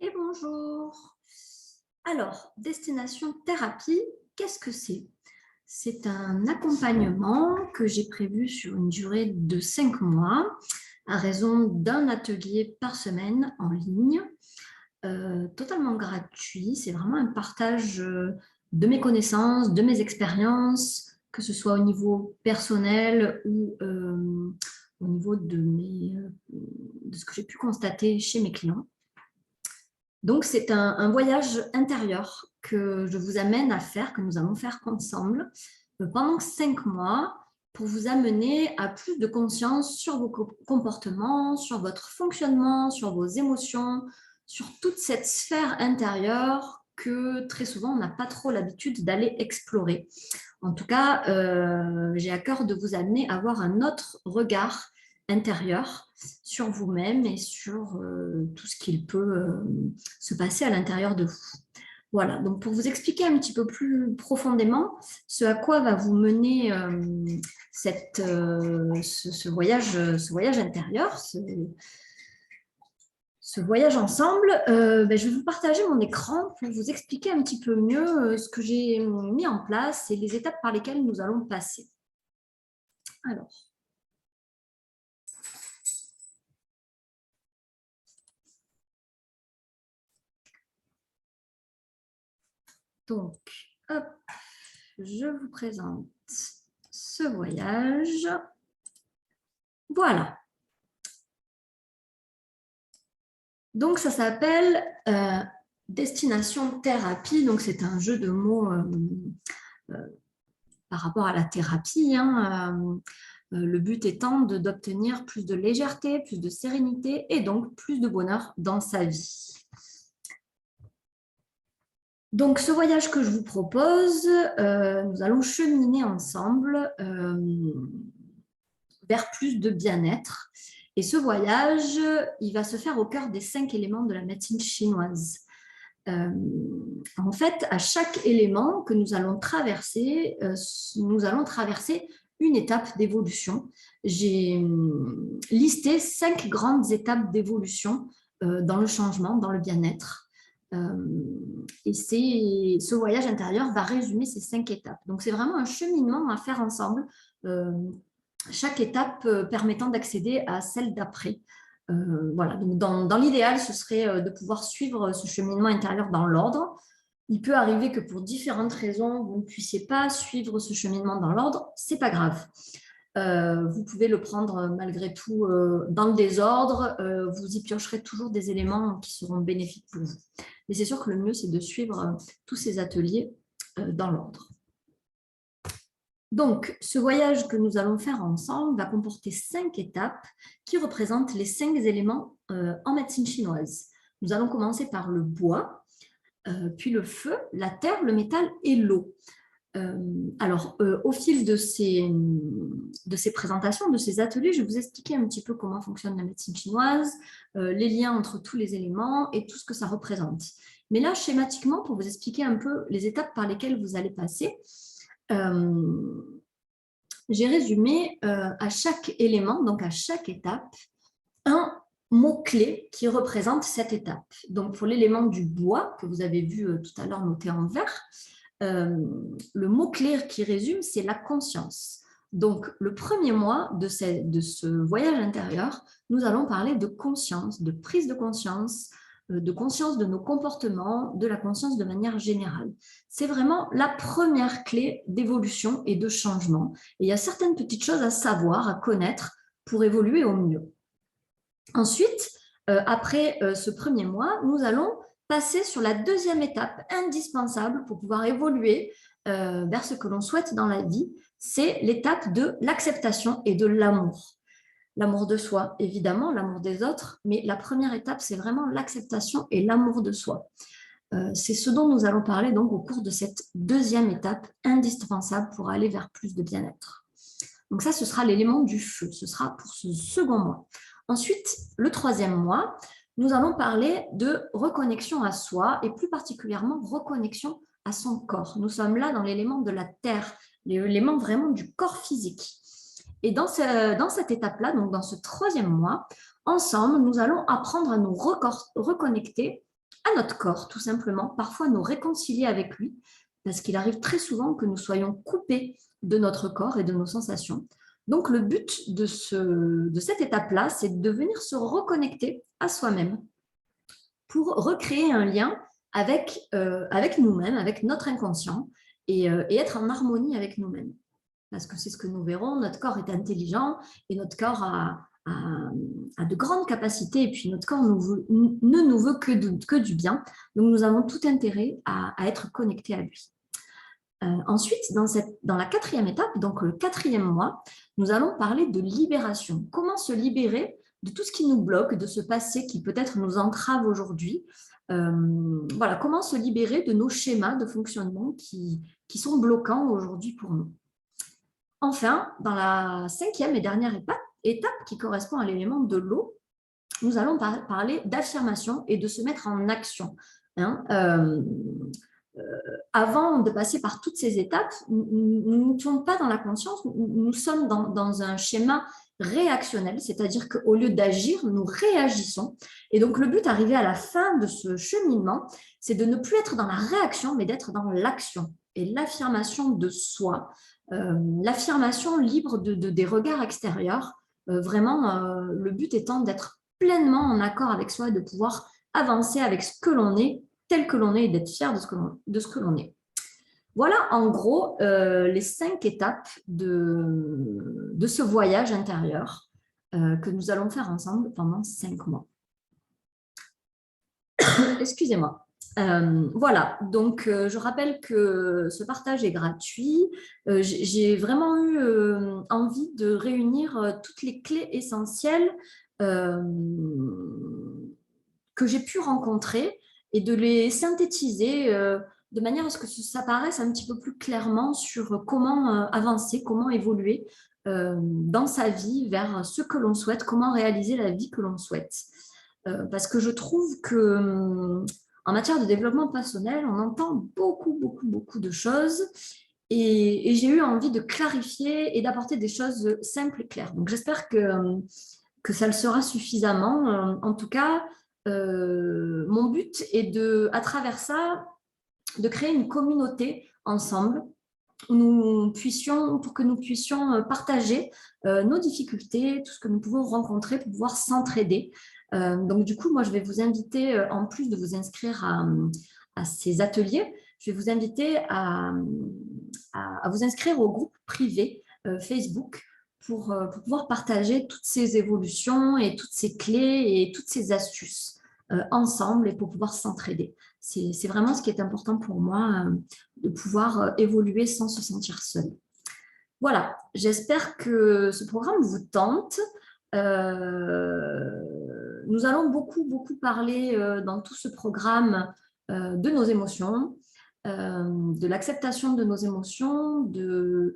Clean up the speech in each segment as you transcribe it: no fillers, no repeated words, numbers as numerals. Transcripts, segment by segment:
Et bonjour. Alors, destination thérapie, qu'est-ce que c'est? C'est un accompagnement que j'ai prévu sur une durée de 5 mois à raison d'un atelier par semaine en ligne, totalement gratuit. C'est vraiment un partage de mes connaissances, de mes expériences, que ce soit au niveau personnel ou au niveau de ce que j'ai pu constater chez mes clients. Donc, c'est un voyage intérieur que je vous amène à faire, que nous allons faire ensemble pendant 5 mois pour vous amener à plus de conscience sur vos comportements, sur votre fonctionnement, sur vos émotions, sur toute cette sphère intérieure que très souvent on n'a pas trop l'habitude d'aller explorer. En tout cas, j'ai à cœur de vous amener à avoir un autre regard intérieur sur vous-même et sur tout ce qu'il peut se passer à l'intérieur de vous. Voilà, donc pour vous expliquer un petit peu plus profondément ce à quoi va vous mener ce voyage intérieur, ce voyage ensemble, je vais vous partager mon écran pour vous expliquer un petit peu mieux ce que j'ai mis en place et les étapes par lesquelles nous allons passer. Alors, donc, hop, je vous présente ce voyage. Voilà. Donc, ça s'appelle Destination Thérapie. Donc, c'est un jeu de mots par rapport à la thérapie. Le but étant d'obtenir plus de légèreté, plus de sérénité et donc plus de bonheur dans sa vie. Donc, ce voyage que je vous propose, nous allons cheminer ensemble vers plus de bien-être. Et ce voyage, il va se faire au cœur des 5 éléments de la médecine chinoise. En fait, à chaque élément que nous allons traverser une étape d'évolution. J'ai listé 5 grandes étapes d'évolution dans le changement, dans le bien-être. Et ce voyage intérieur va résumer ces 5 étapes. Donc, c'est vraiment un cheminement à faire ensemble, chaque étape permettant d'accéder à celle d'après. Voilà. Donc, dans l'idéal, ce serait de pouvoir suivre ce cheminement intérieur dans l'ordre. Il peut arriver que pour différentes raisons, vous ne puissiez pas suivre ce cheminement dans l'ordre. Ce n'est pas grave. Vous pouvez le prendre malgré tout dans le désordre. Vous y piocherez toujours des éléments qui seront bénéfiques pour vous. Mais c'est sûr que le mieux, c'est de suivre tous ces ateliers dans l'ordre. Donc, ce voyage que nous allons faire ensemble va comporter 5 étapes qui représentent les 5 éléments en médecine chinoise. Nous allons commencer par le bois, puis le feu, la terre, le métal et l'eau. Au fil de ces présentations, de ces ateliers, je vais vous expliquer un petit peu comment fonctionne la médecine chinoise, les liens entre tous les éléments et tout ce que ça représente. Mais là, schématiquement, pour vous expliquer un peu les étapes par lesquelles vous allez passer, j'ai résumé à chaque élément, donc à chaque étape, un mot-clé qui représente cette étape. Donc, pour l'élément du bois, que vous avez vu tout à l'heure noté en vert, le mot-clé qui résume, c'est la conscience. Donc, le premier mois de ce voyage intérieur, nous allons parler de conscience, de prise de conscience de nos comportements, de la conscience de manière générale. C'est vraiment la première clé d'évolution et de changement. Et il y a certaines petites choses à savoir, à connaître pour évoluer au mieux. Ensuite, après ce premier mois, nous allons passer sur la deuxième étape indispensable pour pouvoir évoluer vers ce que l'on souhaite dans la vie, c'est l'étape de l'acceptation et de l'amour. L'amour de soi, évidemment, l'amour des autres, mais la première étape, c'est vraiment l'acceptation et l'amour de soi. C'est ce dont nous allons parler donc au cours de cette deuxième étape indispensable pour aller vers plus de bien-être. Donc ça, ce sera l'élément du feu, ce sera pour ce second mois. Ensuite, le troisième mois, nous allons parler de reconnexion à soi et plus particulièrement reconnexion à son corps. Nous sommes là dans l'élément de la terre, l'élément vraiment du corps physique. Et dans cette étape-là, donc dans ce troisième mois, ensemble, nous allons apprendre à nous reconnecter à notre corps, tout simplement, parfois nous réconcilier avec lui, parce qu'il arrive très souvent que nous soyons coupés de notre corps et de nos sensations. Donc, le but de cette étape-là, c'est de venir se reconnecter à soi-même pour recréer un lien avec nous-mêmes, avec notre inconscient, et être en harmonie avec nous-mêmes. Parce que c'est ce que nous verrons, notre corps est intelligent et notre corps a de grandes capacités, et puis notre corps ne nous veut que du bien. Donc, nous avons tout intérêt à être connectés à lui. Ensuite, dans la quatrième étape, donc le quatrième mois, nous allons parler de libération. Comment se libérer de tout ce qui nous bloque, de ce passé qui peut-être nous entrave aujourd'hui. Voilà, comment se libérer de nos schémas de fonctionnement qui sont bloquants aujourd'hui pour nous. Enfin, dans la cinquième et dernière étape qui correspond à l'élément de l'eau, nous allons parler d'affirmation et de se mettre en action. Avant de passer par toutes ces étapes, nous ne sommes pas dans la conscience, nous sommes dans un schéma réactionnel, c'est-à-dire qu'au lieu d'agir, nous réagissons. Et donc, le but, arrivé à la fin de ce cheminement, c'est de ne plus être dans la réaction, mais d'être dans l'action. Et l'affirmation de soi, l'affirmation libre des regards extérieurs, vraiment, le but étant d'être pleinement en accord avec soi et de pouvoir avancer avec ce que l'on est, tel que l'on est, et d'être fier de ce que l'on est. Voilà en gros les 5 étapes de ce voyage intérieur que nous allons faire ensemble pendant 5 mois. Excusez-moi. Voilà, donc je rappelle que ce partage est gratuit. J'ai vraiment eu envie de réunir toutes les clés essentielles que j'ai pu rencontrer et de les synthétiser de manière à ce que ça paraisse un petit peu plus clairement sur comment avancer, comment évoluer dans sa vie vers ce que l'on souhaite, comment réaliser la vie que l'on souhaite. Parce que je trouve que en matière de développement personnel, on entend beaucoup de choses et j'ai eu envie de clarifier et d'apporter des choses simples et claires. Donc j'espère que ça le sera suffisamment. En tout cas, mon but est à travers ça, de créer une communauté ensemble pour que nous puissions partager nos difficultés, tout ce que nous pouvons rencontrer pour pouvoir s'entraider. Donc, du coup, moi, je vais vous inviter, en plus de vous inscrire à ces ateliers, je vais vous inviter à vous inscrire au groupe privé Facebook pour pouvoir partager toutes ces évolutions et toutes ces clés et toutes ces astuces ensemble et pour pouvoir s'entraider. C'est vraiment ce qui est important pour moi, de pouvoir évoluer sans se sentir seul. Voilà, j'espère que ce programme vous tente. Nous allons beaucoup parler dans tout ce programme de nos émotions, de l'acceptation de nos émotions, de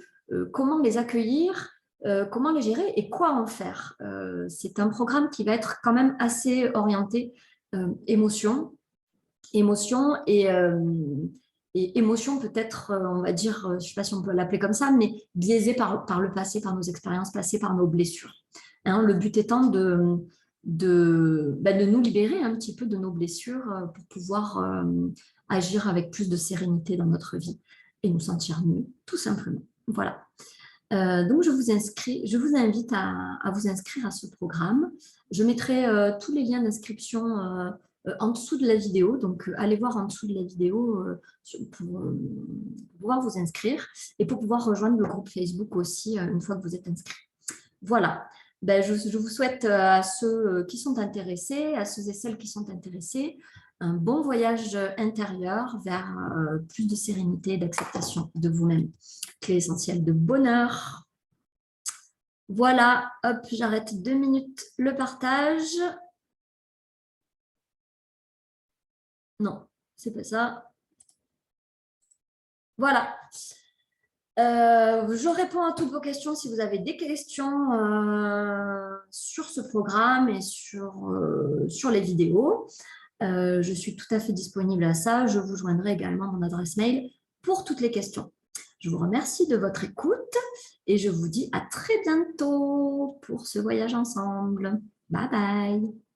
comment les accueillir, comment les gérer et quoi en faire. C'est un programme qui va être quand même assez orienté émotion et émotion peut-être, on va dire, je ne sais pas si on peut l'appeler comme ça, mais biaisée par le passé, par nos expériences passées, par nos blessures. Hein, le but étant de nous libérer un petit peu de nos blessures pour pouvoir agir avec plus de sérénité dans notre vie et nous sentir mieux, tout simplement. Voilà. Donc, je vous invite à vous inscrire à ce programme. Je mettrai tous les liens d'inscription en dessous de la vidéo. Donc, allez voir en dessous de la vidéo pour pouvoir vous inscrire et pour pouvoir rejoindre le groupe Facebook aussi une fois que vous êtes inscrit. Voilà. Ben, je vous souhaite à ceux qui sont intéressés, à ceux et celles qui sont intéressés, un bon voyage intérieur vers plus de sérénité et d'acceptation de vous-même. Clé essentielle de bonheur. Voilà, hop, j'arrête 2 minutes le partage. Non, c'est pas ça. Voilà. Je réponds à toutes vos questions si vous avez des questions sur ce programme et sur les vidéos. Je suis tout à fait disponible à ça. Je vous joindrai également mon adresse mail pour toutes les questions. Je vous remercie de votre écoute et je vous dis à très bientôt pour ce voyage ensemble. Bye bye.